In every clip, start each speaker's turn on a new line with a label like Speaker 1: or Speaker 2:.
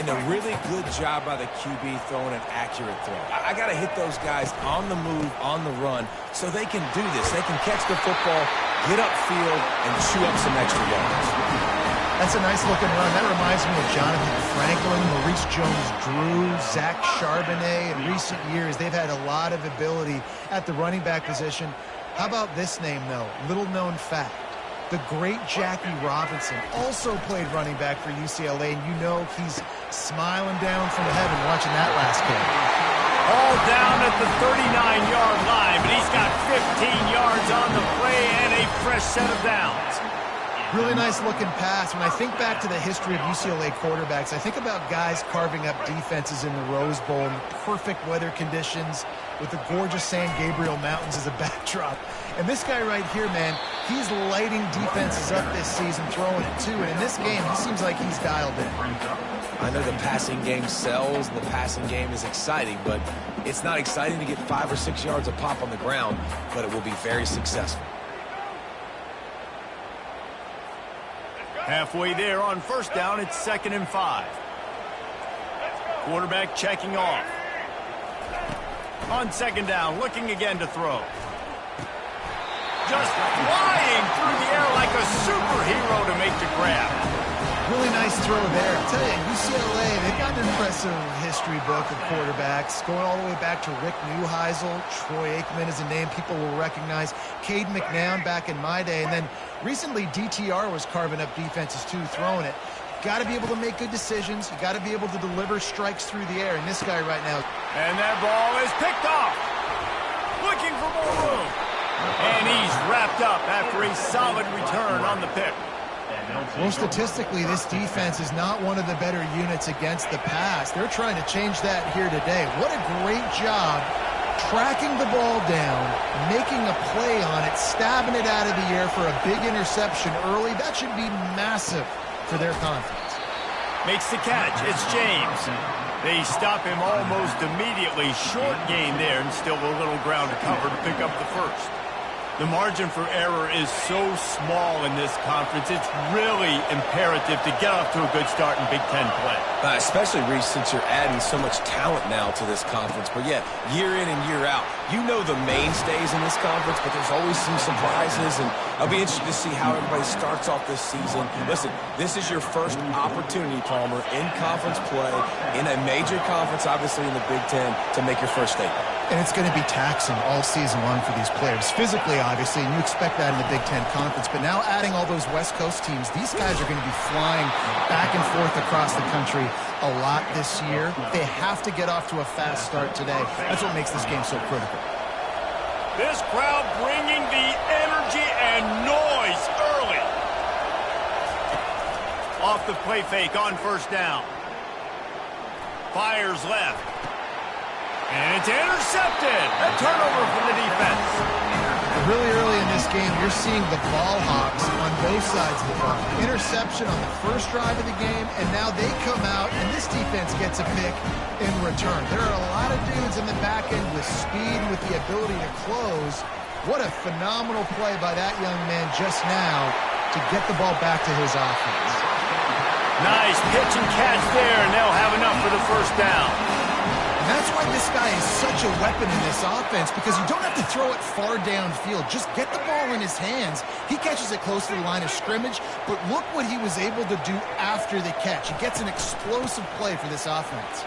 Speaker 1: a really good job by the QB throwing an accurate throw. I got to hit those guys on the move, on the run, so they can do this. They can catch the football, get upfield, and chew up some extra yards.
Speaker 2: That's a nice-looking run. That reminds me of Jonathan Franklin, Maurice Jones-Drew, Zach Charbonnet. In recent years, they've had a lot of ability at the running back position. How about this name, though? Little-known fact. The great Jackie Robinson also played running back for UCLA, and you know he's smiling down from heaven watching that last game.
Speaker 3: All down at the 39-yard line, but he's got 15 yards on the play and a fresh set of downs.
Speaker 2: Really nice-looking pass. When I think back to the history of UCLA quarterbacks, I think about guys carving up defenses in the Rose Bowl in perfect weather conditions with the gorgeous San Gabriel Mountains as a backdrop. And this guy right here, man, he's lighting defenses up this season, throwing it too. And in this game, he seems like he's dialed in.
Speaker 1: I know the passing game sells, and the passing game is exciting, but it's not exciting to get 5 or 6 yards of pop on the ground, but it will be very successful.
Speaker 3: Halfway there on first down, it's 2nd and 5. Quarterback checking off. On 2nd down, looking again to throw. Just flying through the air like a superhero to make the grab.
Speaker 2: Really nice throw there. I tell you, UCLA, they've got an impressive history book of quarterbacks, going all the way back to Rick Neuheisel. Troy Aikman is a name people will recognize. Cade McNown back in my day. And then recently, DTR was carving up defenses too, throwing it. Got to be able to make good decisions. You got to be able to deliver strikes through the air. And this guy right now.
Speaker 3: And that ball is picked off. Looking for more room. And he's wrapped up after a solid return on the pick.
Speaker 2: Well, statistically, this defense is not one of the better units against the pass. They're trying to change that here today. What a great job tracking the ball down, making a play on it, stabbing it out of the air for a big interception early. That should be massive for their confidence.
Speaker 3: Makes the catch. It's James. They stop him almost immediately. Short gain there, and still a little ground to cover to pick up the first. The margin for error is so small in this conference. It's really imperative to get off to a good start in Big Ten play.
Speaker 1: Especially, Reese, since you're adding so much talent now to this conference. But, yeah, year in and year out, you know the mainstays in this conference, but there's always some surprises. And I'll be interested to see how everybody starts off this season. Listen, this is your first opportunity, Palmer, in conference play, in a major conference, obviously in the Big Ten, to make your first statement.
Speaker 2: And it's going to be taxing all season long for these players. Physically, obviously, and you expect that in the Big Ten Conference. But now adding all those West Coast teams, these guys are going to be flying back and forth across the country a lot this year. They have to get off to a fast start today. That's what makes this game so critical.
Speaker 3: This crowd bringing the energy and noise early. Off the play fake on first down. Fires left. And it's intercepted. A turnover from the defense.
Speaker 2: Really early in this game, you're seeing the ball hawks on both sides of the ball. Interception on the first drive of the game, and now they come out, and this defense gets a pick in return. There are a lot of dudes in the back end with speed, with the ability to close. What a phenomenal play by that young man just now to get the ball back to his offense.
Speaker 3: Nice pitch and catch there, and they'll have enough for the first down.
Speaker 2: And that's why this guy is such a weapon in this offense, because you don't have to throw it far downfield. Just get the ball in his hands. He catches it close to the line of scrimmage, but look what he was able to do after the catch. He gets an explosive play for this offense.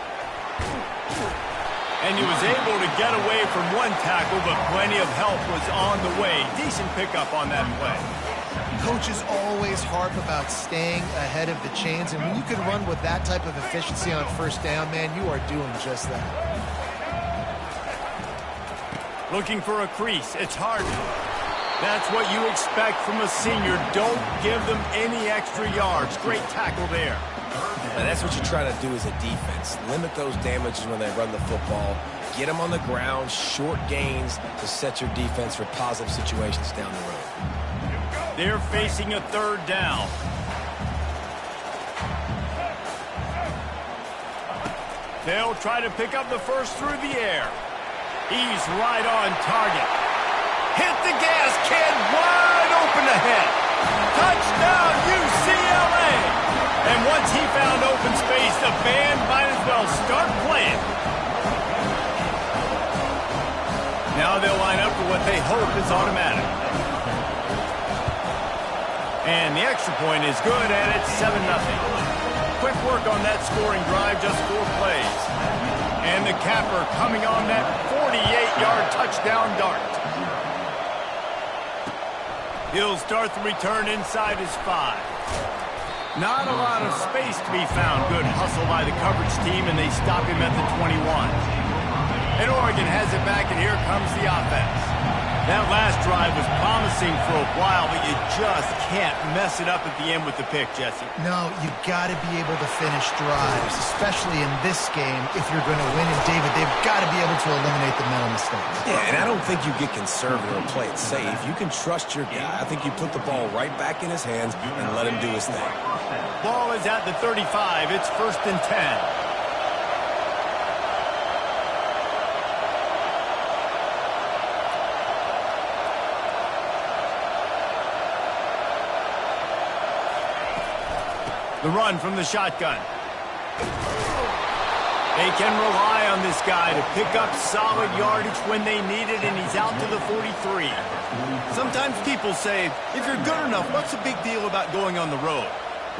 Speaker 3: And he was able to get away from one tackle, but plenty of help was on the way. Decent pickup on that play.
Speaker 2: Coaches always harp about staying ahead of the chains, and when you can run with that type of efficiency on first down, man, you are doing just that.
Speaker 3: Looking for a crease. It's hard. That's what you expect from a senior. Don't give them any extra yards. Great tackle there.
Speaker 1: And that's what you try to do as a defense. Limit those damages when they run the football. Get them on the ground, short gains to set your defense for positive situations down the road.
Speaker 3: They're facing a third down. They'll try to pick up the first through the air. He's right on target. Hit the gas, kid. Wide open ahead. Touchdown, UCLA. And once he found open space, the the band might as well start playing. Now they'll line up for what they hope is automatic. And the extra point is good, and it's 7-0. Quick work on that scoring drive, just 4 plays. And the capper coming on that 48-yard touchdown dart. He'll start the return inside his 5. Not a lot of space to be found. Good hustle by the coverage team, and they stop him at the 21. And Oregon has it back, and here comes the offense. That last drive was promising for a while, but you just can't mess it up at the end with the pick, Jesse.
Speaker 2: No, you got to be able to finish drives, especially in this game if you're going to win. And David, they've got to be able to eliminate the mental mistakes.
Speaker 1: Yeah, and I don't think you get conservative or play it safe. You can trust your guy. I think you put the ball right back in his hands and let him do his thing.
Speaker 3: Ball is at the 35. It's 1st and 10. The run from the shotgun. They can rely on this guy to pick up solid yardage when they need it, and he's out to the 43. Sometimes people say, if you're good enough, what's the big deal about going on the road?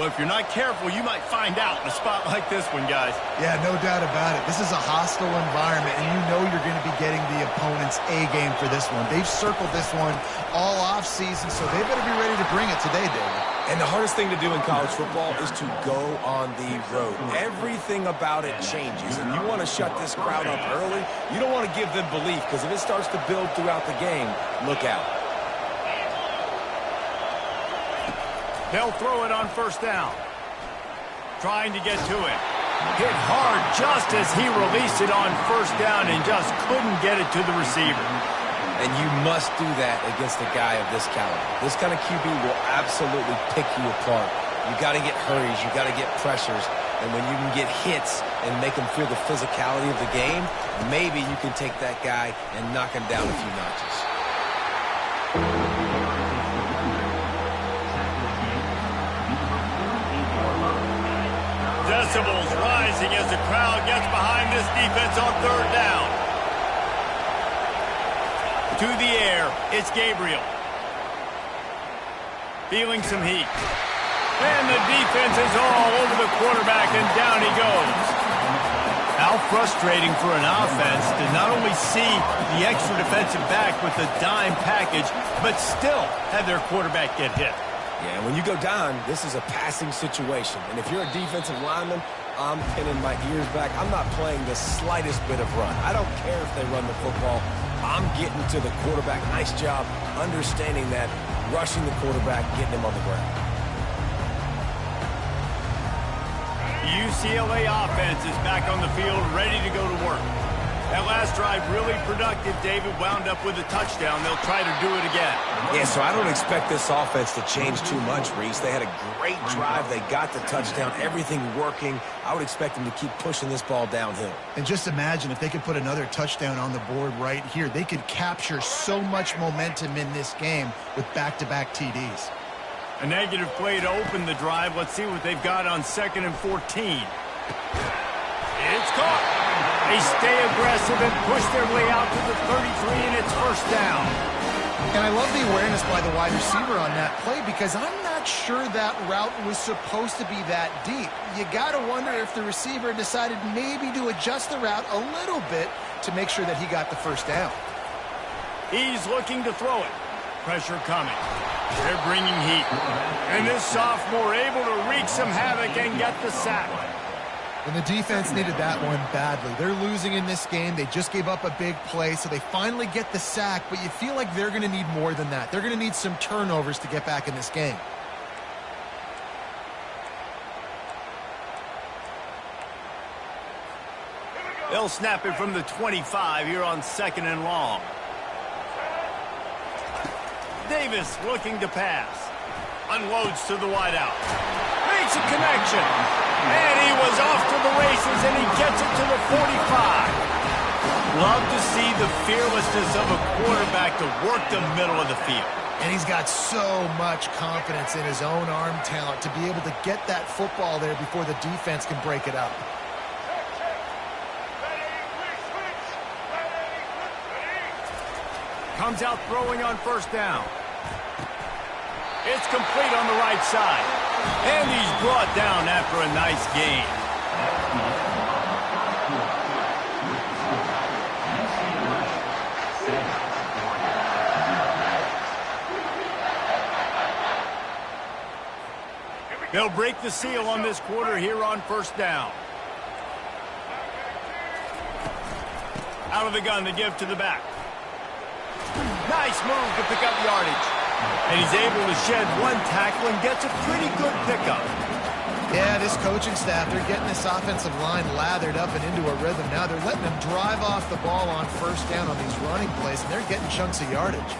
Speaker 3: Well, if you're not careful, you might find out in a spot like this one, guys.
Speaker 2: Yeah, no doubt about it. This is a hostile environment, and you know you're going to be getting the opponent's A game for this one. They've circled this one all offseason, so they better be ready to bring it today, David.
Speaker 1: And the hardest thing to do in college football is to go on the road. Everything about it changes, and you want to shut this crowd up early. You don't want to give them belief, because if it starts to build throughout the game, look out.
Speaker 3: They'll throw it on 1st down. Trying to get to it. Hit hard just as he released it on 1st down and just couldn't get it to the receiver.
Speaker 1: And you must do that against a guy of this caliber. This kind of QB will absolutely pick you apart. You got to get hurries. You got to get pressures. And when you can get hits and make him feel the physicality of the game, maybe you can take that guy and knock him down a few notches.
Speaker 3: Decibels rising as the crowd gets behind this defense on 3rd down. To the air, it's Gabriel. Feeling some heat. And the defense is all over the quarterback, and down he goes. How frustrating for an offense to not only see the extra defensive back with the dime package, but still have their quarterback get hit.
Speaker 1: Yeah, when you go down, this is a passing situation. And if you're a defensive lineman, I'm pinning my ears back. I'm not playing the slightest bit of run. I don't care if they run the football. I'm getting to the quarterback. Nice job understanding that, rushing the quarterback, getting him on the ground.
Speaker 3: UCLA offense is back on the field, ready to go to work. That last drive really productive. David wound up with a touchdown. They'll try to do it again.
Speaker 1: Yeah, so I don't expect this offense to change too much, Reese. They had a great drive. They got the touchdown. Everything working. I would expect them to keep pushing this ball downhill.
Speaker 2: And just imagine if they could put another touchdown on the board right here. They could capture so much momentum in this game with back-to-back TDs.
Speaker 3: A negative play to open the drive. Let's see what they've got on 2nd and 14. It's caught. They stay aggressive and push their way out to the 33, and it's 1st down.
Speaker 2: And I love the awareness by the wide receiver on that play, because I'm not sure that route was supposed to be that deep. You got to wonder if the receiver decided maybe to adjust the route a little bit to make sure that he got the 1st down.
Speaker 3: He's looking to throw it. Pressure coming. They're bringing heat. And this sophomore able to wreak some havoc and get the sack.
Speaker 2: And the defense needed that one badly. They're losing in this game. They just gave up a big play, so they finally get the sack, but you feel like they're going to need more than that. They're going to need some turnovers to get back in this game.
Speaker 3: They'll snap it from the 25 here on 2nd and long. Davis looking to pass. Unloads to the wideout. Makes a connection. And he was off to the races, and he gets it to the 45. Love to see the fearlessness of a quarterback to work the middle of the field.
Speaker 2: And he's got so much confidence in his own arm talent to be able to get that football there before the defense can break it up.
Speaker 3: Comes out throwing on first down. It's complete on the right side. And he's brought down after a nice gain. They'll break the seal on this quarter here on first down. Out of the gun to give to the back. Nice move to pick up yardage. And he's able to shed one tackle and gets a pretty good pickup.
Speaker 2: Yeah, this coaching staff, they're getting this offensive line lathered up and into a rhythm. Now they're letting them drive off the ball on first down on these running plays, and they're getting chunks of yardage.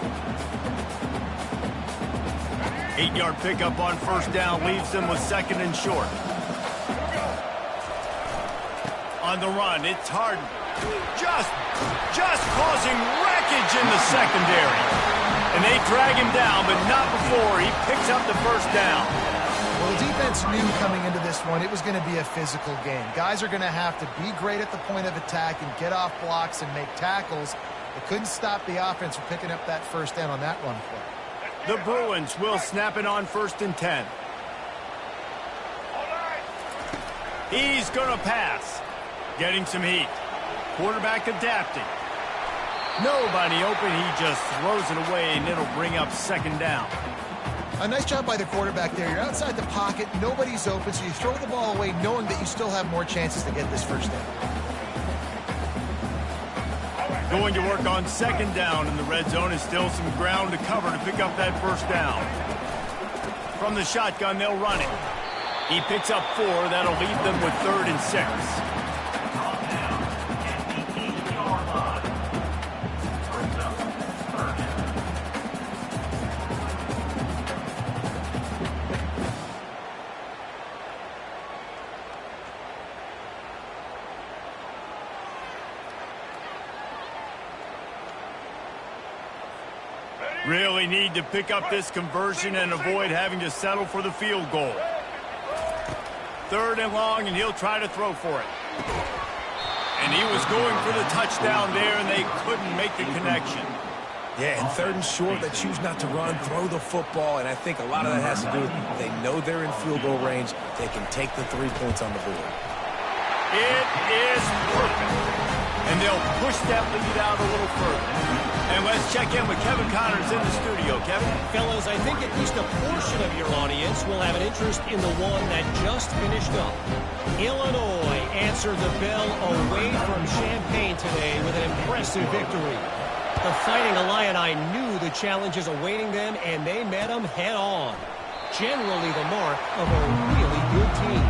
Speaker 3: 8-yard pickup on first down leaves them with second and short. On the run, it's Harden. Just causing wreckage in the secondary. And they drag him down, but not before he picks up the first down.
Speaker 2: Well, the defense knew coming into this one it was going to be a physical game. Guys are going to have to be great at the point of attack and get off blocks and make tackles. They couldn't stop the offense from picking up that first down on that run play.
Speaker 3: The Bruins will snap it on 1st and 10. He's going to pass. Getting some heat. Quarterback adapting. Nobody open. He just throws it away, and it'll bring up second down.
Speaker 2: A nice job by the quarterback there. You're outside the pocket. Nobody's open, so you throw the ball away knowing that you still have more chances to get this first down.
Speaker 3: Going to work on second down in the red zone. Is still some ground to cover to pick up that first down. From the shotgun, they'll run it. He picks up 4. That'll leave them with 3rd and 6. Really need to pick up this conversion and avoid having to settle for the field goal. 3rd and long, and he'll try to throw for it. And he was going for the touchdown there, and they couldn't make the connection.
Speaker 1: Yeah, and 3rd and short, they choose not to run, throw the football, and I think a lot of that has to do with they know they're in field goal range. They can take the 3 points on the board.
Speaker 3: It is perfect. And they'll push that lead out a little further. And let's check in with Kevin Connors in the studio. Kevin?
Speaker 4: Fellas, I think at least a portion of your audience will have an interest in the one that just finished up. Illinois answered the bell away from Champaign today with an impressive victory. The Fighting Illini knew the challenges awaiting them, and they met them head-on. Generally the mark of a really good team.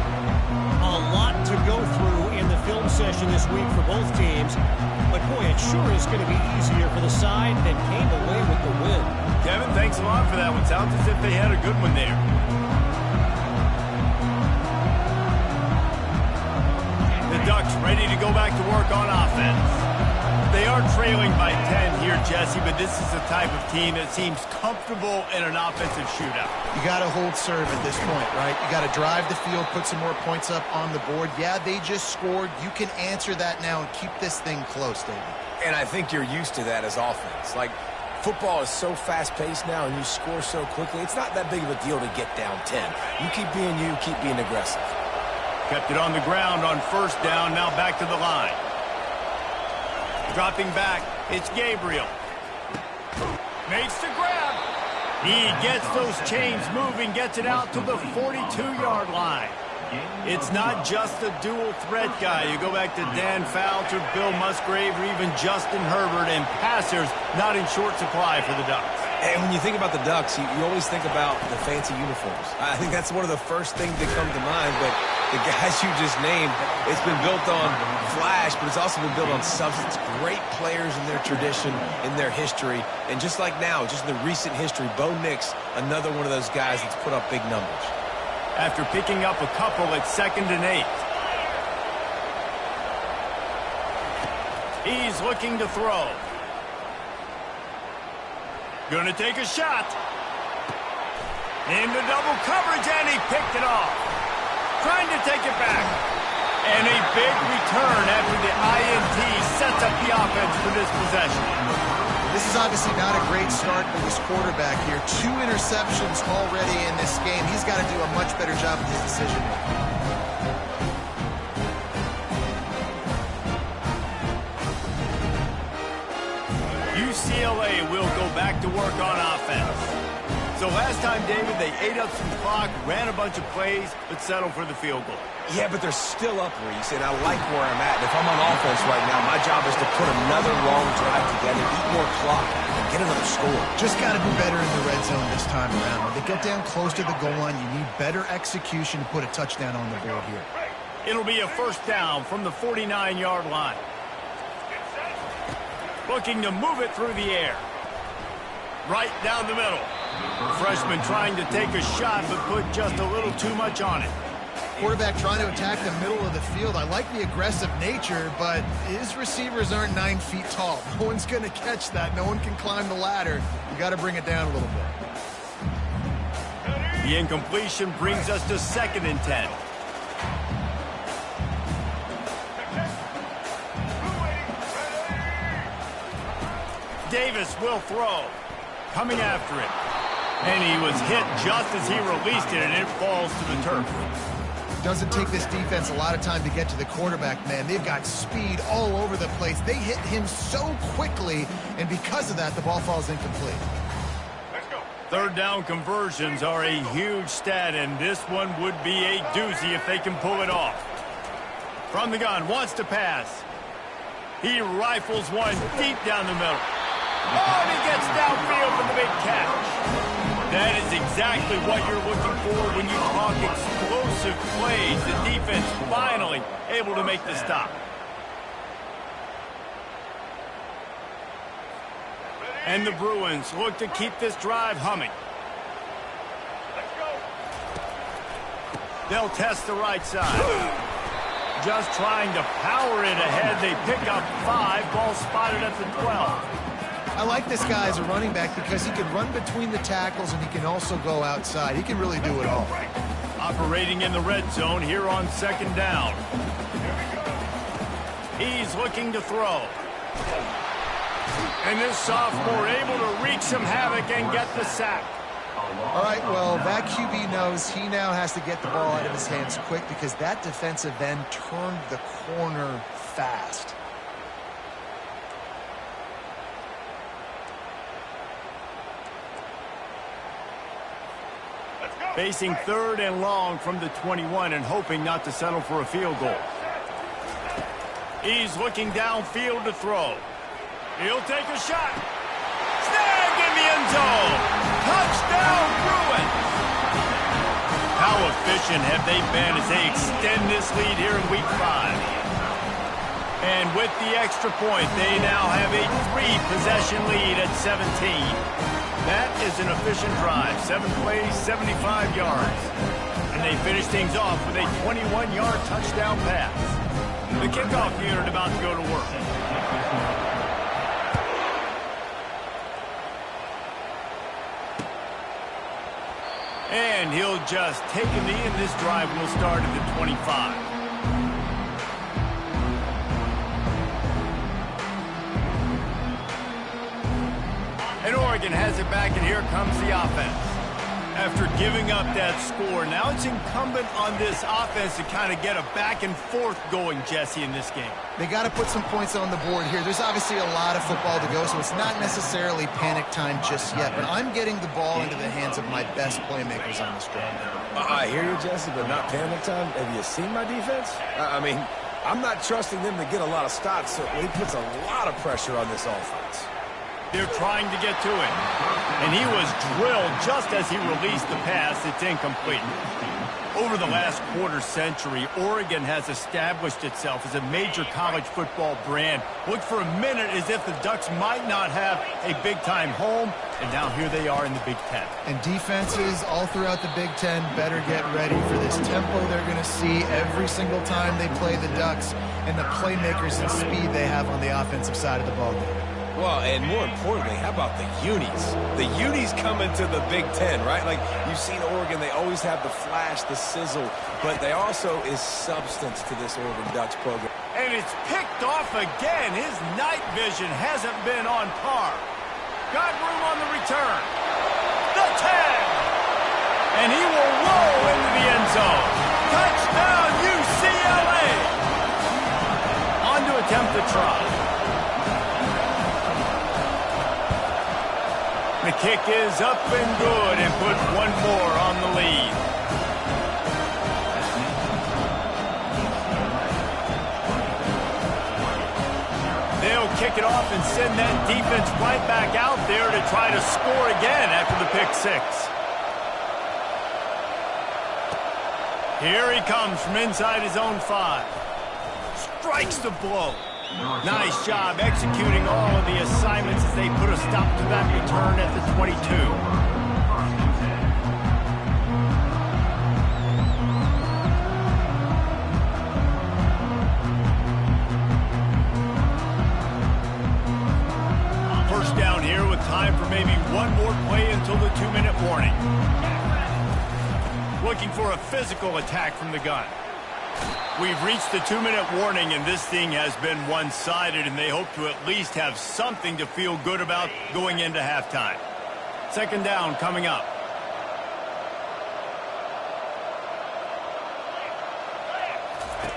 Speaker 4: A lot to go through in the film session this week for both teams. But, boy, it sure is going to be easier for the side that came away with the win.
Speaker 3: Kevin, thanks a lot for that one. Sounds as if they had a good one there. The Ducks ready to go back to work on offense. They are trailing by 10 here, Jesse, but this is the type of team that seems comfortable in an offensive shootout.
Speaker 2: You got to hold serve at this point, right? You got to drive the field, put some more points up on the board. Yeah, they just scored. You can answer that now and keep this thing close, David.
Speaker 1: And I think you're used to that as offense. Like, football is so fast-paced now and you score so quickly, it's not that big of a deal to get down 10. You keep being aggressive.
Speaker 3: Kept it on the ground on first down, now back to the line. Dropping back, it's Gabriel. Makes the grab. He gets those chains moving, gets it out to the 42-yard line. It's not just a dual threat guy. You go back to Dan Fouts or Bill Musgrave or even Justin Herbert, and passers not in short supply for the Ducks.
Speaker 1: And when you think about the Ducks, you always think about the fancy uniforms. I think that's one of the first things that come to mind, but the guys you just named, it's been built on flash, but it's also been built on substance. Great players in their tradition, in their history, and just like now, just in the recent history, Bo Nix, another one of those guys that's put up big numbers.
Speaker 3: After picking up a couple at 2nd and 8. He's looking to throw. Gonna take a shot. Into double coverage, and he picked it off. Trying to take it back. And a big return after the INT sets up the offense for this possession.
Speaker 2: This is obviously not a great start for this quarterback here. 2 interceptions already in this game. He's got to do a much better job with his decision-making.
Speaker 3: UCLA will go back to work on offense. So last time, David, they ate up some clock, ran a bunch of plays, but settled for the field goal.
Speaker 1: Yeah, but they're still up, Reese, and I like where I'm at. And if I'm on offense right now, my job is to put another long drive together, eat more clock, and get another score.
Speaker 2: Just got to be better in the red zone this time around. When they get down close to the goal line, you need better execution to put a touchdown on the board here.
Speaker 3: It'll be a first down from the 49-yard line. Looking to move it through the air. Right down the middle. The freshman trying to take a shot, but put just a little too much on it.
Speaker 2: Quarterback trying to attack the middle of the field. I like the aggressive nature, but his receivers aren't 9 feet tall. No one's going to catch that. No one can climb the ladder. You got to bring it down a little bit.
Speaker 3: The incompletion brings us to 2nd and 10. Davis will throw. Coming after it. And he was hit just as he released it, and it falls to the turf.
Speaker 2: Doesn't take this defense a lot of time to get to the quarterback, man. They've got speed all over the place. They hit him so quickly, and because of that, the ball falls incomplete.
Speaker 3: Let's go. 3rd down conversions are a huge stat, and this one would be a doozy if they can pull it off. From the gun, wants to pass. He rifles one deep down the middle. Oh, and he gets downfield for the big catch. That is exactly what you're looking for when you talk explosive plays. The defense finally able to make the stop. And the Bruins look to keep this drive humming. They'll test the right side. Just trying to power it ahead. They pick up 5. Ball spotted at the 12.
Speaker 2: I like this guy as a running back because he can run between the tackles and he can also go outside. He can really do it all.
Speaker 3: Operating in the red zone here on 2nd down. He's looking to throw. And this sophomore able to wreak some havoc and get the sack.
Speaker 2: All right, well, that QB knows he now has to get the ball out of his hands quick because that defensive end turned the corner fast.
Speaker 3: Facing 3rd and long from the 21 and hoping not to settle for a field goal. He's looking downfield to throw. He'll take a shot. Snag in the end zone. Touchdown, Bruins. How efficient have they been as they extend this lead here in Week 5? And with the extra point, they now have a 3-possession lead at 17. That is an efficient drive. 7 plays, 75 yards. And they finish things off with a 21-yard touchdown pass. The kickoff unit about to go to work. And he'll just take a knee, and this drive will start at the 25. And Oregon has it back, and here comes the offense. After giving up that score, now it's incumbent on this offense to kind of get a back and forth going, Jesse, in this game.
Speaker 2: They got to put some points on the board here. There's obviously a lot of football to go, so it's not necessarily panic time just yet. But I'm getting the ball into the hands of my best playmakers on this drive.
Speaker 1: I hear you, Jesse, but not panic time. Have you seen my defense? I mean, I'm not trusting them to get a lot of stops, so he puts a lot of pressure on this offense.
Speaker 3: They're trying to get to him. And he was drilled just as he released the pass. It's incomplete. Over the last quarter century, Oregon has established itself as a major college football brand. Looked for a minute as if the Ducks might not have a big-time home, and now here they are in the Big Ten.
Speaker 2: And defenses all throughout the Big Ten better get ready for this tempo they're going to see every single time they play the Ducks and the playmakers and speed they have on the offensive side of the ball game.
Speaker 1: Well, and more importantly, how about the unis? The unis coming to the Big Ten, right? Like, you've seen Oregon, they always have the flash, the sizzle, but they also is substance to this Oregon Ducks program.
Speaker 3: And it's picked off again. His night vision hasn't been on par. Got room on the return. The 10. And he will roll into the end zone. Touchdown, UCLA. On to attempt the try. The kick is up and good and puts one more on the lead. They'll kick it off and send that defense right back out there to try to score again after the pick six. Here he comes from inside his own 5. Strikes the blow. Nice job executing all of the assignments as they put a stop to that return at the 22. First down here with time for maybe one more play until the 2-minute warning. Looking for a physical attack from the gun. We've reached the 2-minute warning, and this thing has been one-sided, and they hope to at least have something to feel good about going into halftime. Second down coming up.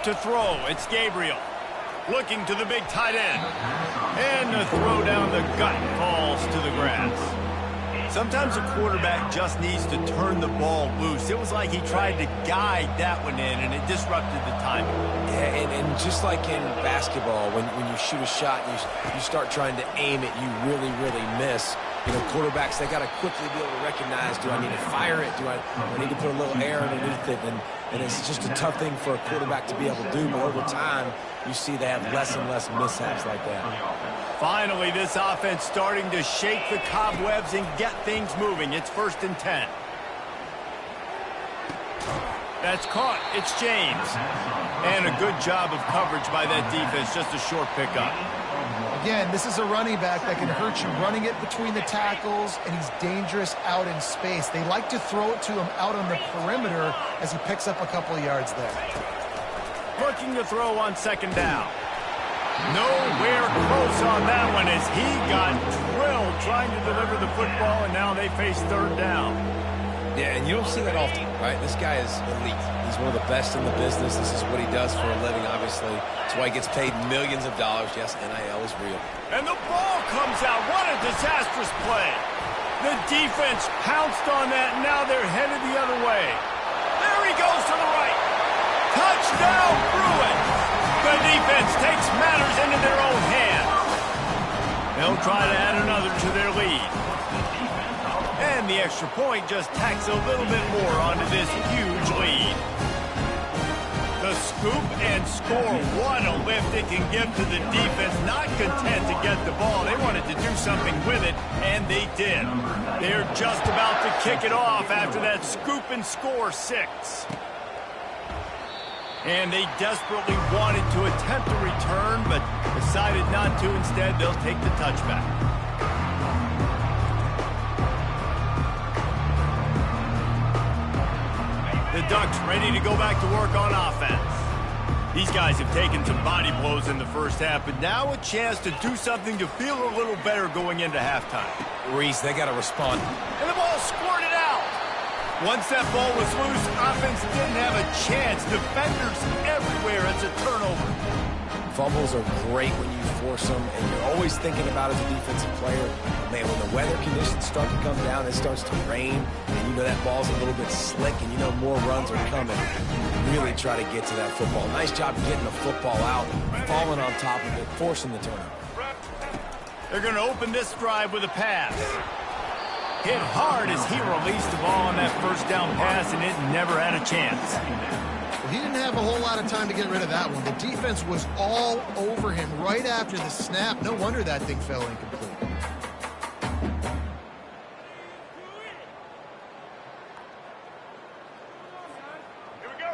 Speaker 3: To throw, it's Gabriel. Looking to the big tight end. And the throw down the gut falls to the grass. Sometimes a quarterback just needs to turn the ball loose. It was like he tried to guide that one in, and it disrupted the timing.
Speaker 1: Yeah, and just like in basketball, when you shoot a shot and you start trying to aim it, you really, really miss. You know, quarterbacks, they got to quickly be able to recognize, do I need to fire it? Do I need to put a little air underneath it? And it's just a tough thing for a quarterback to be able to do, but over time, you see they have less and less mishaps like that.
Speaker 3: Finally, this offense starting to shake the cobwebs and get things moving. It's 1st and 10. That's caught. It's James. And a good job of coverage by that defense. Just a short pickup.
Speaker 2: Again, this is a running back that can hurt you running it between the tackles, and he's dangerous out in space. They like to throw it to him out on the perimeter as he picks up a couple of yards there.
Speaker 3: Looking to throw on second down. Nowhere close on that one as he got drilled trying to deliver the football, and now they face third down.
Speaker 1: Yeah, and you don't see that often, right? This guy is elite. He's one of the best in the business. This is what he does for a living, obviously. That's why he gets paid millions of dollars. Yes, NIL is real.
Speaker 3: And the ball comes out. What a disastrous play. The defense pounced on that, and now they're headed the other way. There he goes to the right. Touchdown, Bruins. The defense takes matters into their own hands. They'll try to add another to their lead. And the extra point just tacks a little bit more onto this huge lead. The scoop and score. What a lift it can give to the defense. Not content to get the ball. They wanted to do something with it, and they did. They're just about to kick it off after that scoop and score 6. And they desperately wanted to attempt a return, but decided not to. Instead, they'll take the touchback. The Ducks ready to go back to work on offense. These guys have taken some body blows in the first half, but now a chance to do something to feel a little better going into halftime.
Speaker 1: Reese, they got to respond.
Speaker 3: And the ball squirted out. Once that ball was loose, offense didn't have a chance. Defenders everywhere. It's a turnover.
Speaker 1: Fumbles are great when you force them, and you're always thinking about as a defensive player, man, when the weather conditions start to come down, it starts to rain, and you know that ball's a little bit slick, and you know more runs are coming. Really try to get to that football. Nice job getting the football out, falling on top of it, forcing the turnover.
Speaker 3: They're going to open this drive with a pass. Hit hard as he released the ball on that first down pass, and it never had a chance.
Speaker 2: Well, he didn't have a whole lot of time to get rid of that one. The defense was all over him right after the snap. No wonder that thing fell incomplete.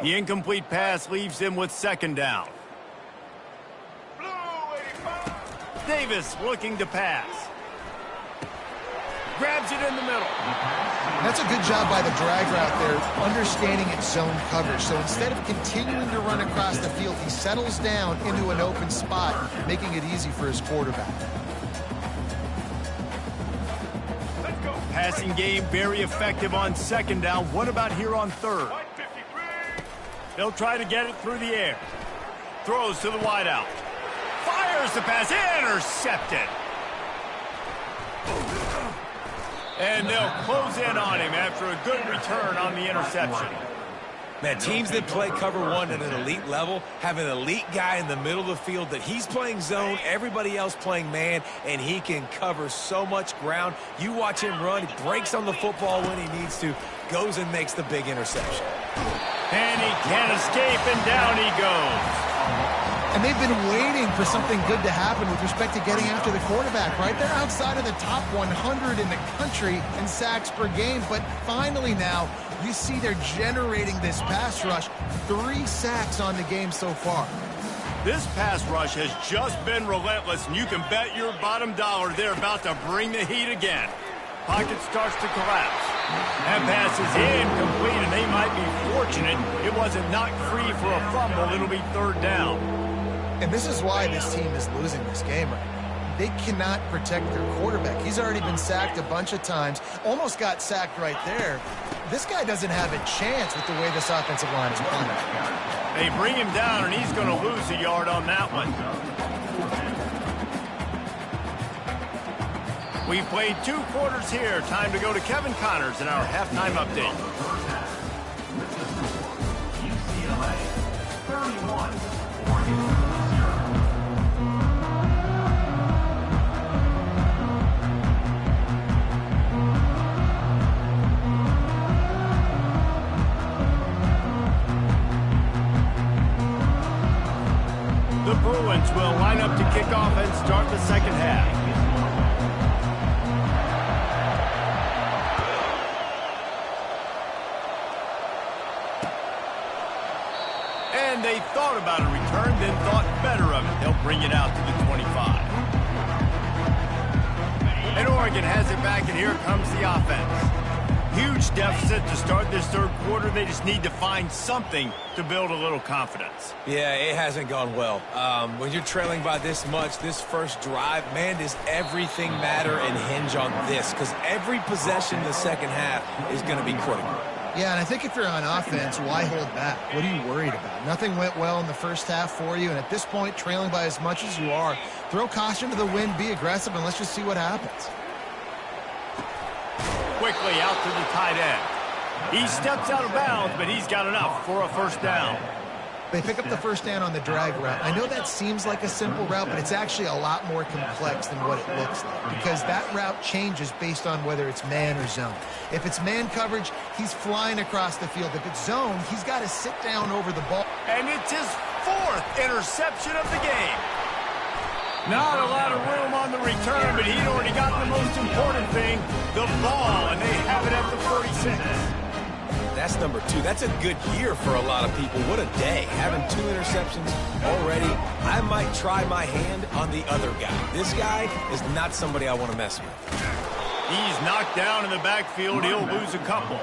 Speaker 3: The incomplete pass leaves him with second down. Davis looking to pass. Grabs it in the middle.
Speaker 2: That's a good job by the drag route there, understanding its zone coverage. So instead of continuing to run across the field, he settles down into an open spot, making it easy for his quarterback.
Speaker 3: Passing game very effective on second down. What about here on third? They'll try to get it through the air. Throws to the wideout. Fires the pass. Intercepted. And they'll close in on him after a good return on the interception.
Speaker 1: Man, teams that play cover one at an elite level have an elite guy in the middle of the field that he's playing zone, everybody else playing man, and he can cover so much ground. You watch him run, he breaks on the football when he needs to, goes and makes the big interception.
Speaker 3: And he can't escape, and down he goes.
Speaker 2: And they've been waiting for something good to happen with respect to getting after the quarterback, right? They're outside of the top 100 in the country in sacks per game, but finally now you see they're generating this pass rush. 3 sacks on the game so far.
Speaker 3: This pass rush has just been relentless, and you can bet your bottom dollar they're about to bring the heat again. Pocket starts to collapse. That pass is incomplete, and they might be fortunate it wasn't knocked free for a fumble. It'll be third down.
Speaker 2: And this is why this team is losing this game right now. They cannot protect their quarterback. He's already been sacked a bunch of times, almost got sacked right there. This guy doesn't have a chance with the way this offensive line is playing.
Speaker 3: They bring him down, and he's going to lose a yard on that one. We've played 2 quarters here. Time to go to Kevin Connors in our halftime update.
Speaker 5: UCLA, 31.
Speaker 3: The Bruins will line up to kick off and start the second half. And they thought about a return, then thought better of it. They'll bring it out to the 25. And Oregon has it back, and here comes the offense. Huge deficit to start this third quarter. They just need to find something to build a little confidence.
Speaker 1: Yeah, it hasn't gone well. When you're trailing by this much, this first drive, man, does everything matter and hinge on this? Because every possession in the second half is going to be critical.
Speaker 2: Yeah, and I think if you're on offense, why hold back? What are you worried about? Nothing went well in the first half for you, and at this point, trailing by as much as you are, throw caution to the wind, be aggressive, and let's just see what happens.
Speaker 3: Quickly out to the tight end. He steps out of bounds, but he's got enough for a first down.
Speaker 2: They pick up the first down on the drag route. I know that seems like a simple route, but it's actually a lot more complex than what it looks like, because that route changes based on whether it's man or zone. If it's man coverage, he's flying across the field. If it's zone, he's got to sit down over the ball.
Speaker 3: And it's his 4th interception of the game. Not a lot of room on the return, but he'd already got the most important thing, the ball, and they have it at the 46.
Speaker 1: That's number 2. That's a good year for a lot of people. What a day. Having 2 interceptions already. I might try my hand on the other guy. This guy is not somebody I want to mess with.
Speaker 3: He's knocked down in the backfield. He'll lose a couple.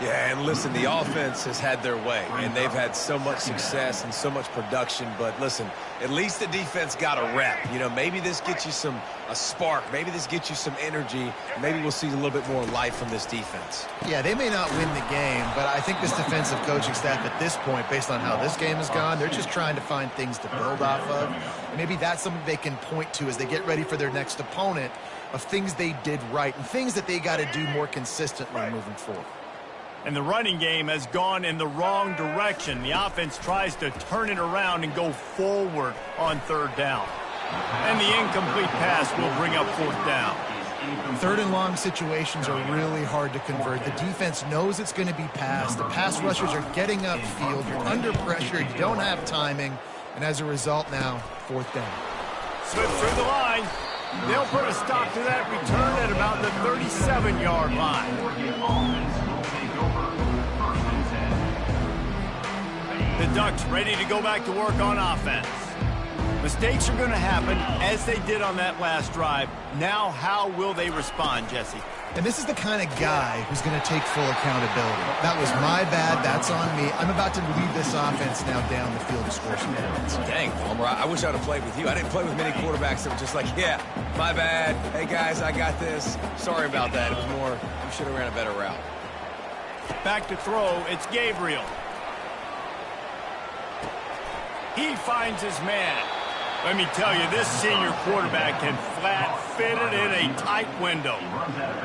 Speaker 1: Yeah, and listen, the offense has had their way, and they've had so much success and so much production. But listen, at least the defense got a rep. You know, maybe this gets you a spark. Maybe this gets you some energy. Maybe we'll see a little bit more life from this defense.
Speaker 2: Yeah, they may not win the game, but I think this defensive coaching staff at this point, based on how this game has gone, they're just trying to find things to build off of. Maybe that's something they can point to as they get ready for their next opponent, of things they did right and things that they got to do more consistently moving forward.
Speaker 3: And the running game has gone in the wrong direction. The offense tries to turn it around and go forward on third down. And the incomplete pass will bring up fourth down.
Speaker 2: 3rd and long situations are really hard to convert. The defense knows it's going to be passed. The pass rushers are getting upfield. You're under pressure. You don't have timing. And as a result now, 4th down.
Speaker 3: Slips through the line. They'll put a stop to that return at about the 37-yard line. The Ducks ready to go back to work on offense. Mistakes are going to happen, as they did on that last drive. Now, how will they respond, Jesse?
Speaker 2: And this is the kind of guy who's going to take full accountability. That was my bad. That's on me. I'm about to lead this offense now down the field to score some points.
Speaker 1: Dang, Palmer, I wish I'd have played with you. I didn't play with many quarterbacks that were just like, yeah, my bad. Hey, guys, I got this. Sorry about that. It was more, you should have ran a better route.
Speaker 3: Back to throw, it's Gabriel. He finds his man. Let me tell you, this senior quarterback can flat fit it in a tight window.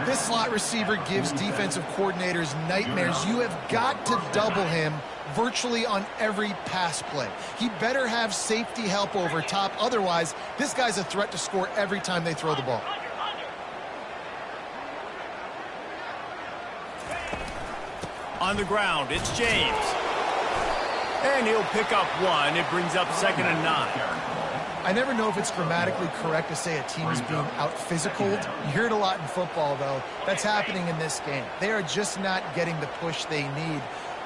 Speaker 2: This slot receiver gives defensive coordinators nightmares. You have got to double him virtually on every pass play. He better have safety help over top. Otherwise, this guy's a threat to score every time they throw the ball.
Speaker 3: On the ground, it's James. And he'll pick up one. It brings up 2nd and 9.
Speaker 2: I never know if it's grammatically correct to say a team is being out-physicaled. You hear it a lot in football, though. That's happening in this game. They are just not getting the push they need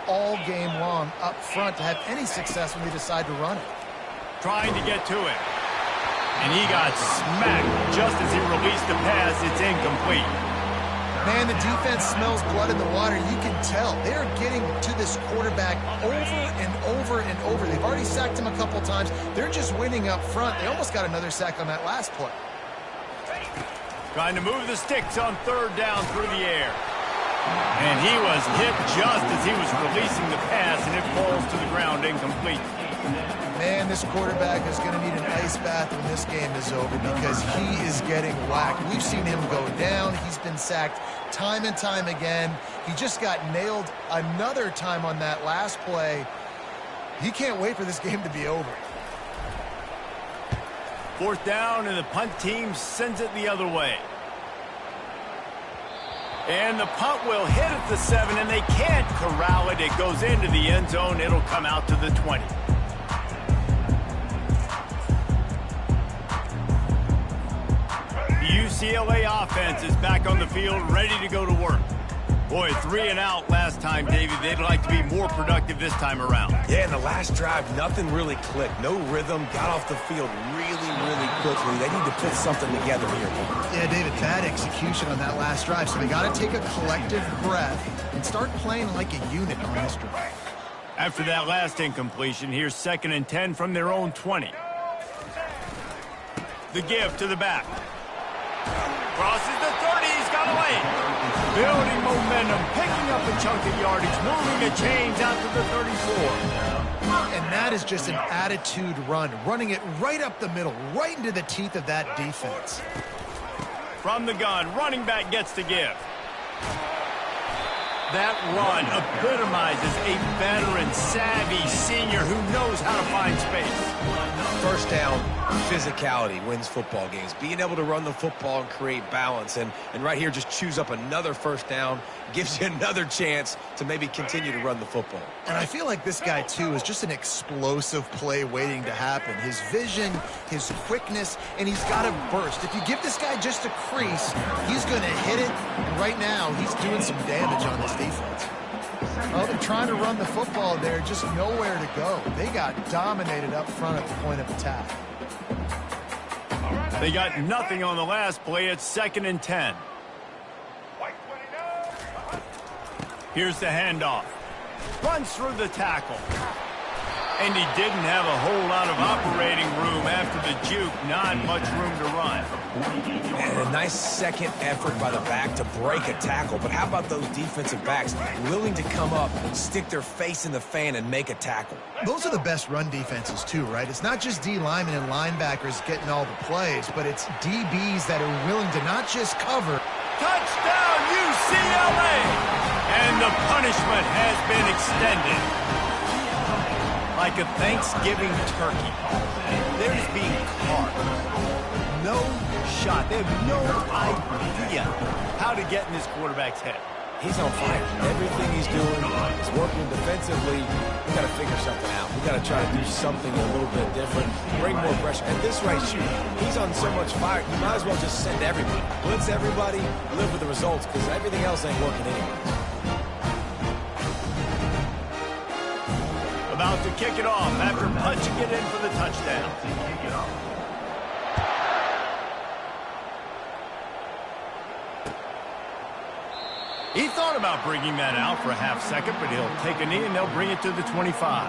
Speaker 2: all game long up front to have any success when they decide to run it.
Speaker 3: Trying to get to it. And he got smacked just as he released the pass. It's incomplete.
Speaker 2: Man, the defense smells blood in the water. You can tell. They are getting to this quarterback over and over and over. They've already sacked him a couple times. They're just winning up front. They almost got another sack on that last play.
Speaker 3: Trying to move the sticks on 3rd down through the air. And he was hit just as he was releasing the pass, and it falls to the ground incomplete.
Speaker 2: Man, this quarterback is going to need an ice bath when this game is over because he is getting whacked. We've seen him go down. He's been sacked time and time again. He just got nailed another time on that last play. He can't wait for this game to be over.
Speaker 3: 4th down, and the punt team sends it the other way. And the punt will hit at the 7, and they can't corral it. It goes into the end zone. It'll come out to the 20. The UCLA offense is back on the field, ready to go to work. Boy, 3 and out last time, David. They'd like to be more productive this time around.
Speaker 1: Yeah, in the last drive, nothing really clicked. No rhythm, got off the field really quickly. They need to put something together here.
Speaker 2: Yeah, David, bad execution on that last drive, so they got to take a collective breath and start playing like a unit on this drive.
Speaker 3: After that last incompletion, here's 2nd and 10 from their own 20. The give to the back. Crosses the 30, he's got away. Building momentum, picking up a chunk of yardage, moving the chains out to the 34.
Speaker 2: And that is just an attitude run, running it right up the middle, right into the teeth of that defense.
Speaker 3: From the gun, running back gets the give. That run epitomizes a veteran, savvy senior who knows how to find space.
Speaker 1: First down, physicality wins football games. Being able to run the football and create balance. And right here, just choose up another first down. Gives you another chance to maybe continue to run the football.
Speaker 2: And I feel like this guy, too, is just an explosive play waiting to happen. His vision, his quickness, and he's got to burst. If you give this guy just a crease, he's going to hit it. And right now, he's doing some damage on this defense. Well, they're trying to run the football there, just nowhere to go. They got dominated up front at the point of attack.
Speaker 3: They got nothing on the last play. It's 2nd and 10. Here's the handoff. Runs through the tackle. And he didn't have a whole lot of operating room after the juke. Not much room to run.
Speaker 1: And a nice second effort by the back to break a tackle. But how about those defensive backs willing to come up, stick their face in the fan, and make a tackle?
Speaker 2: Those are the best run defenses, too, right? It's not just D linemen and linebackers getting all the plays, but it's DBs that are willing to not just cover.
Speaker 3: Touchdown, UCLA! And the punishment has been extended. Like a Thanksgiving turkey. They're just being carved. No shot. They have no idea how to get in this quarterback's head.
Speaker 1: He's on fire. Everything he's doing is working defensively. We got to figure something out. We got to try to do something a little bit different, bring more pressure. And this right, shoot, he's on so much fire, you might as well just send everybody. Blitz everybody, live with the results, because everything else ain't working anyway.
Speaker 3: About about to kick it off after punching it in for the touchdown. He thought about bringing that out for a half second, but he'll take a knee and they'll bring it to the 25.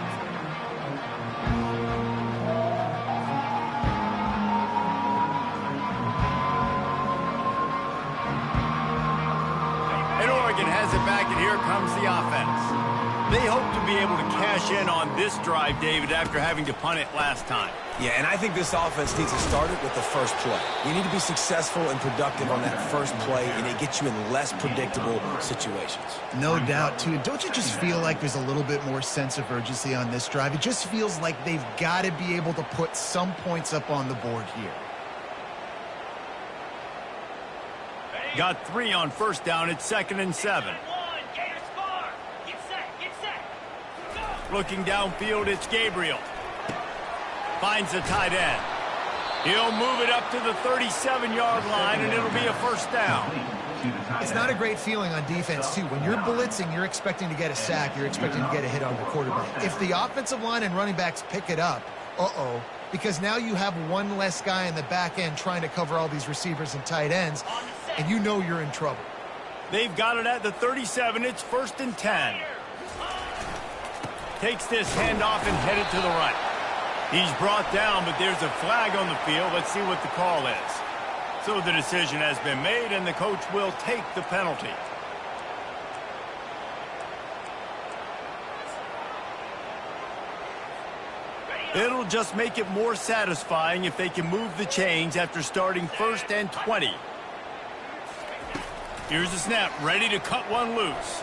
Speaker 3: And Oregon has it back, and here comes the offense. They hope to be able to cash in on this drive, David, after having to punt it last time.
Speaker 1: Yeah, and I think this offense needs to start it with the first play. You need to be successful and productive on that first play, and it gets you in less predictable situations.
Speaker 2: No doubt, too. Don't you just feel like there's a little bit more sense of urgency on this drive? It just feels like they've got to be able to put some points up on the board here.
Speaker 3: Got 3 on first down. It's 2nd and 7. Looking downfield, it's Gabriel. Finds the tight end. He'll move it up to the 37-yard line, and it'll be a first down.
Speaker 2: It's not a great feeling on defense, too. When you're blitzing, you're expecting to get a sack. You're expecting to get a hit on the quarterback. If the offensive line and running backs pick it up, because now you have one less guy in the back end trying to cover all these receivers and tight ends, and you know you're in trouble.
Speaker 3: They've got it at the 37. It's 1st and 10. Takes this handoff and headed to the right. He's brought down, but there's a flag on the field. Let's see what the call is. So the decision has been made, and the coach will take the penalty. It'll just make it more satisfying if they can move the chains after starting 1st and 20. Here's the snap, ready to cut one loose.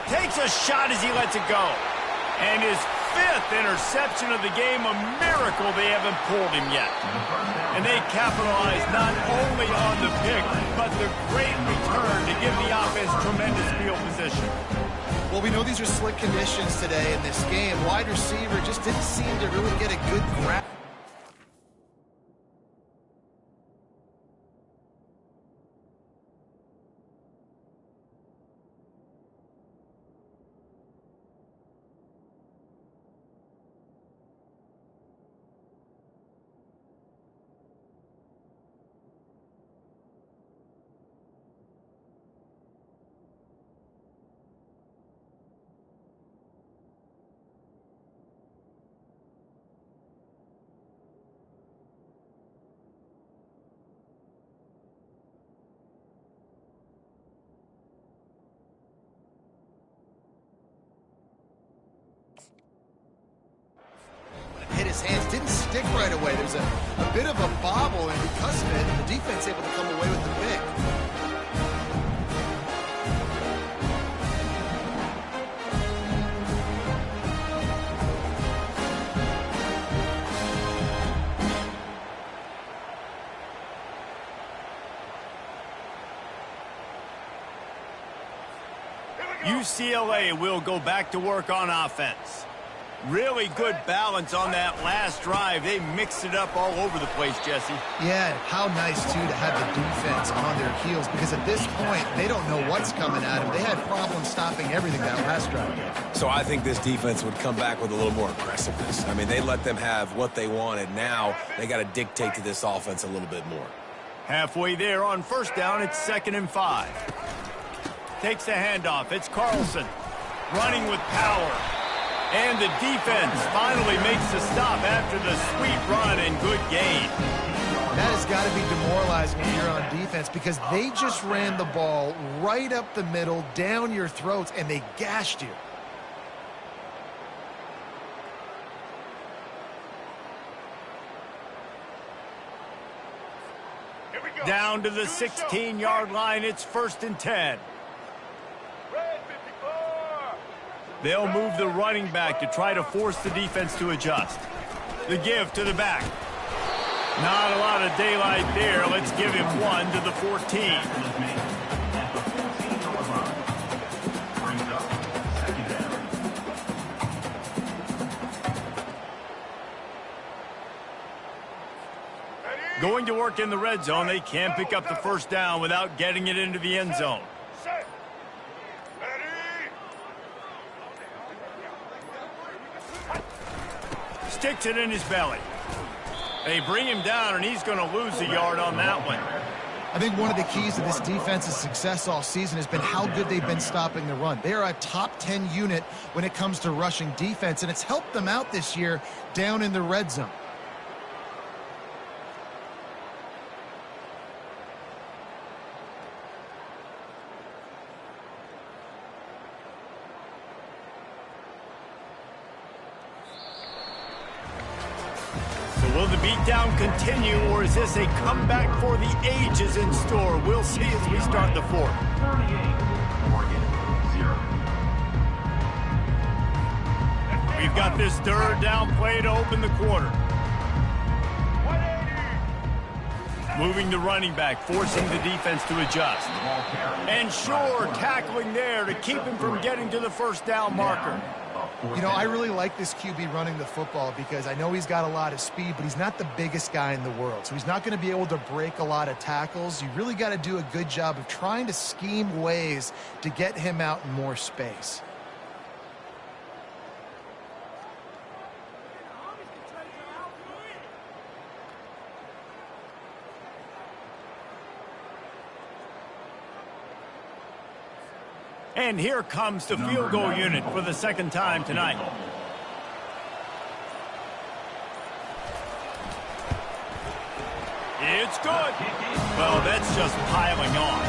Speaker 3: Takes a shot as he lets it go. And his 5th interception of the game, a miracle they haven't pulled him yet. And they capitalize not only on the pick, but the great return to give the offense tremendous field position.
Speaker 2: Well, we know these are slick conditions today in this game. Wide receiver just didn't seem to really get a good grasp. Hit his hands, didn't stick right away. There's a bit of a bobble, and because of it, the defense able to come away with the pick.
Speaker 3: UCLA will go back to work on offense. Really good balance on that last drive. They mixed it up all over the place, Jesse.
Speaker 2: Yeah, how nice, too, to have the defense on their heels, because at this point, they don't know what's coming at them. They had problems stopping everything that last drive.
Speaker 1: So I think this defense would come back with a little more aggressiveness. I mean, they let them have what they wanted. Now they got to dictate to this offense a little bit more.
Speaker 3: Halfway there on first down, it's 2nd and 5. Takes the handoff. It's Carlson running with power. And the defense finally makes the stop after the sweet run and good gain.
Speaker 2: That has got to be demoralizing when you're on defense, because they just ran the ball right up the middle, down your throats, and they gashed you.
Speaker 3: Down to the 16-yard line, it's 1st and 10. They'll move the running back to try to force the defense to adjust. The give to the back. Not a lot of daylight there. Let's give him 1 to the 14. Going to work in the red zone. They can't pick up the first down without getting it into the end zone. Sticks it in his belly. They bring him down, and he's going to lose a yard on that one.
Speaker 2: I think one of the keys to this defense's success all season has been how good they've been stopping the run. They are a top 10 unit when it comes to rushing defense, and it's helped them out this year down in the red zone.
Speaker 3: Will the beatdown continue, or is this a comeback for the ages in store? We'll see as we start the fourth.
Speaker 5: 38, Oregon, 0.
Speaker 3: We've got this third down play to open the quarter. Moving the running back, forcing the defense to adjust. And sure, tackling there to keep him from getting to the first down marker.
Speaker 2: You know, I really like this QB running the football because I know he's got a lot of speed, but he's not the biggest guy in the world. So he's not going to be able to break a lot of tackles. You really got to do a good job of trying to scheme ways to get him out in more space.
Speaker 3: And here comes the field goal unit for the second time tonight. It's good. Well, that's just piling on.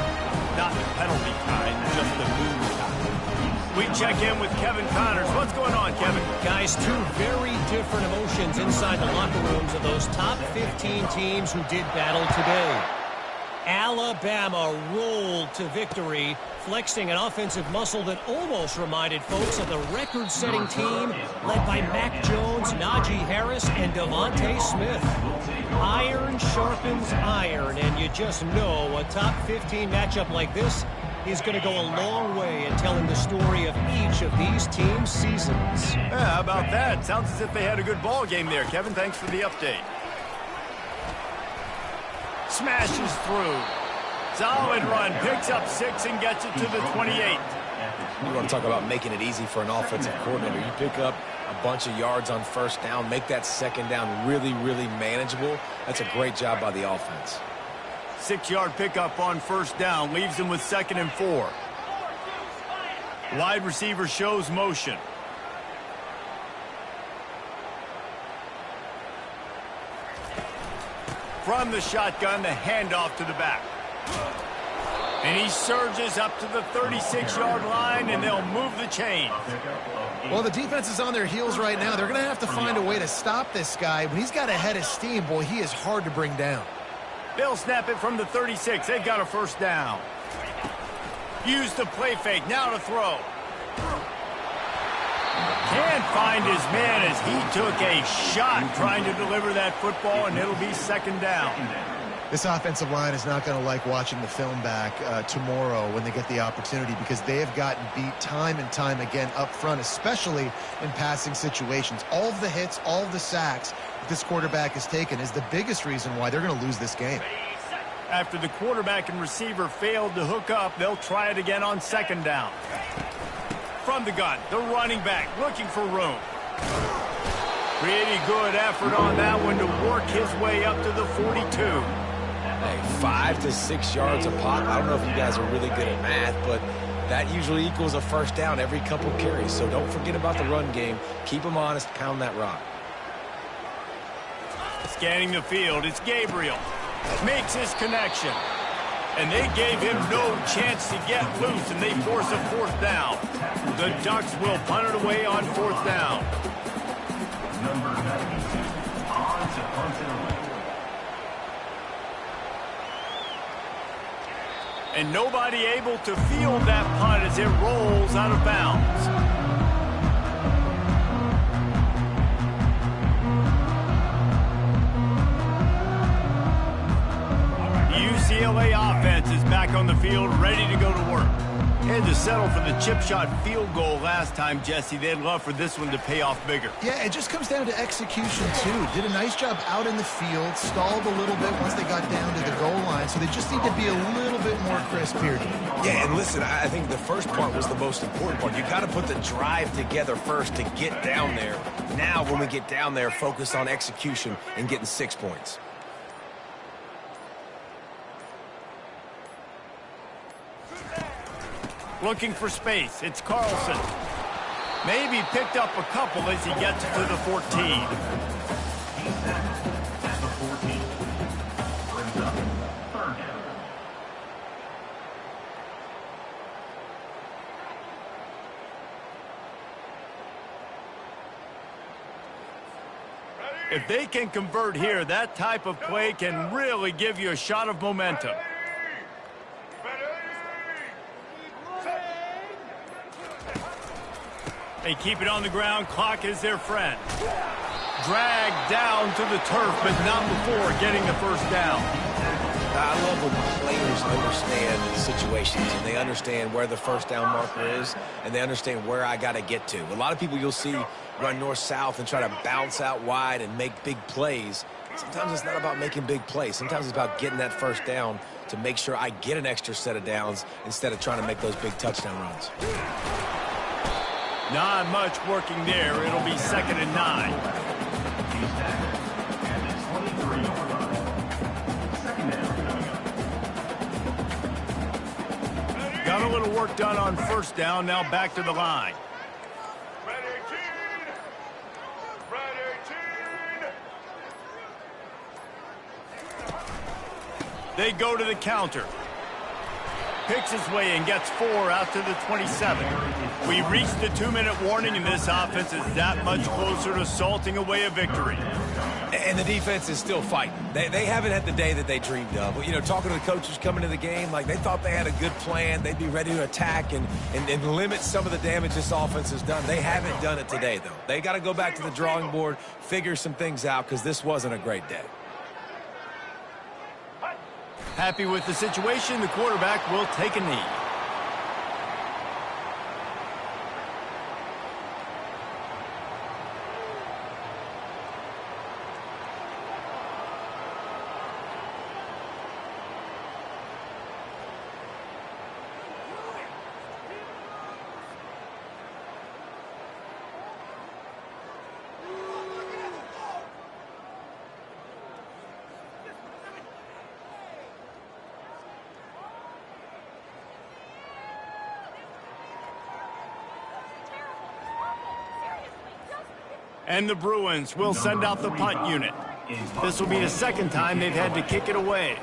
Speaker 3: Not the penalty kind, just the move kind. We check in with Kevin Connors. What's going on, Kevin?
Speaker 4: Guys, two very different emotions inside the locker rooms of those top 15 teams who did battle today. Alabama rolled to victory, flexing an offensive muscle that almost reminded folks of the record-setting team led by Mac Jones, Najee Harris, and Devontae Smith. Iron sharpens iron, and you just know a top 15 matchup like this is going to go a long way in telling the story of each of these teams' seasons.
Speaker 3: Yeah, how about that? Sounds as if they had a good ball game there. Kevin, thanks for the update. Smashes through. Solid run. Picks up 6 and gets it to the 28.
Speaker 1: You want to talk about making it easy for an offensive coordinator. You pick up a bunch of yards on first down, make that second down really, really manageable. That's a great job by the offense.
Speaker 3: 6-yard pickup on first down. Leaves them with 2nd and 4. Wide receiver shows motion. From the shotgun, the handoff to the back. And he surges up to the 36-yard line, and they'll move the chain.
Speaker 2: Well, the defense is on their heels right now. They're going to have to find a way to stop this guy. When he's got a head of steam, boy, he is hard to bring down.
Speaker 3: They'll snap it from the 36. They've got a first down. Use the play fake. Now to throw. Can't find his man as he took a shot trying to deliver that football, and it'll be 2nd down.
Speaker 2: This offensive line is not going to like watching the film back tomorrow when they get the opportunity because they have gotten beat time and time again up front, especially in passing situations. All of the hits, all of the sacks that this quarterback has taken is the biggest reason why they're going to lose this game.
Speaker 3: After the quarterback and receiver failed to hook up, they'll try it again on 2nd down. From the gun, the running back looking for room. Pretty good effort on that one to work his way up to the 42.
Speaker 1: Hey, 5 to 6 yards a pop. I don't know if you guys are really good at math, but that usually equals a first down every couple carries. So don't forget about the run game. Keep them honest, pound that rock.
Speaker 3: Scanning the field, it's Gabriel. Makes his connection. And they gave him no chance to get loose, and they force a 4th down. The Ducks will punt it away on 4th down.
Speaker 5: Number 92, on to punt it away.
Speaker 3: And nobody able to field that punt as it rolls out of bounds. UCLA offense is back on the field, ready to go to work. Had to settle for the chip shot field goal last time, Jesse. They'd love for this one to pay off bigger.
Speaker 2: Yeah, it just comes down to execution, too. Did a nice job out in the field, stalled a little bit once they got down to the goal line, so they just need to be a little bit more crisp here.
Speaker 1: Yeah, and listen, I think the first part was the most important part. You got to put the drive together first to get down there. Now, when we get down there, focus on execution and getting 6 points.
Speaker 3: Looking for space. It's Carlson. Maybe picked up a couple as he gets to the 14.
Speaker 5: He's set at the 14. Brings up third down.
Speaker 3: If they can convert here, that type of play can really give you a shot of momentum. They keep it on the ground. Clock is their friend. Dragged down to the turf, but not before getting the first down.
Speaker 1: I love when players understand the situations and they understand where the first down marker is and they understand where I got to get to. A lot of people you'll see run north-south and try to bounce out wide and make big plays. Sometimes it's not about making big plays. Sometimes it's about getting that first down to make sure I get an extra set of downs instead of trying to make those big touchdown runs.
Speaker 3: Not much working there. It'll be 2nd and 9.
Speaker 5: He's tackled at the 23-yard line. Second down.
Speaker 3: Got a little work done on first down. Now back to the line. They go to the counter. Picks his way and gets 4 out to the 27. We reached the 2-minute warning, and this offense is that much closer to salting away a victory.
Speaker 1: And the defense is still fighting. They haven't had the day that they dreamed of. You know, talking to the coaches coming to the game, like they thought they had a good plan. They'd be ready to attack and limit some of the damage this offense has done. They haven't done it today, though. They got to go back to the drawing board, figure some things out, because this wasn't a great day.
Speaker 3: Happy with the situation, the quarterback will take a knee. And the Bruins will send out the punt unit. This will be the second time they've had to kick it away.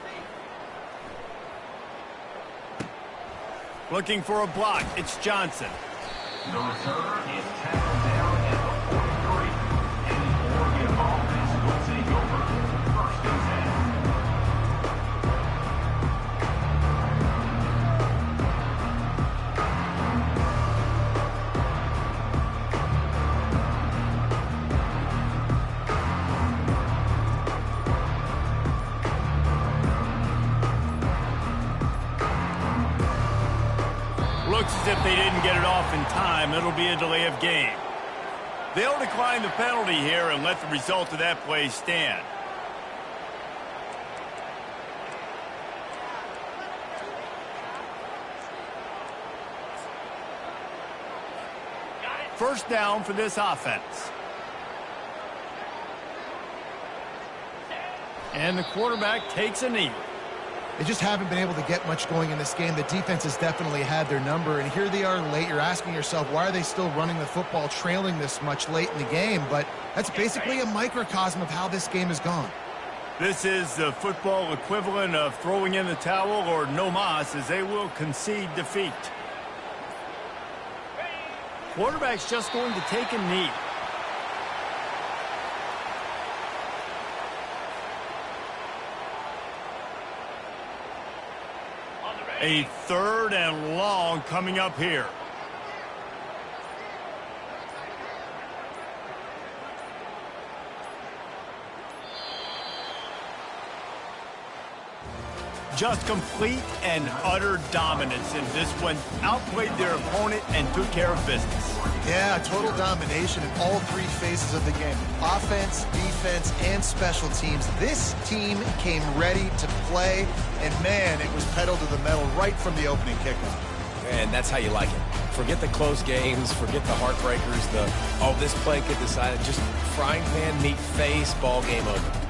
Speaker 3: Looking for a block. It's Johnson.
Speaker 5: The returner is tackled down at the 43. And the Oregon offense will take over. 1st and 10.
Speaker 3: Looks as if they didn't get it off in time. It'll be a delay of game. They'll decline the penalty here and let the result of that play stand. First down for this offense. And the quarterback takes a knee.
Speaker 2: They just haven't been able to get much going in this game. The defense has definitely had their number, and here they are late. You're asking yourself, why are they still running the football, trailing this much late in the game? But that's basically a microcosm of how this game has gone.
Speaker 3: This is the football equivalent of throwing in the towel or no mas, as they will concede defeat. Quarterback's just going to take a knee. A 3rd and long coming up here. Just complete and utter dominance in this one. Outplayed their opponent and took care of business.
Speaker 2: Yeah, total domination in all three phases of the game. Offense, defense, and special teams. This team came ready to play, and man, it was pedal to the metal right from the opening kickoff.
Speaker 1: And that's how you like it. Forget the close games, forget the heartbreakers, this play could decide it. Just frying pan, meat face, ball game over.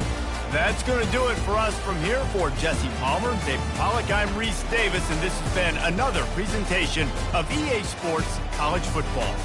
Speaker 3: That's going to do it for us from here. For Jesse Palmer, David Pollack, I'm Reese Davis, and this has been another presentation of EA Sports College Football.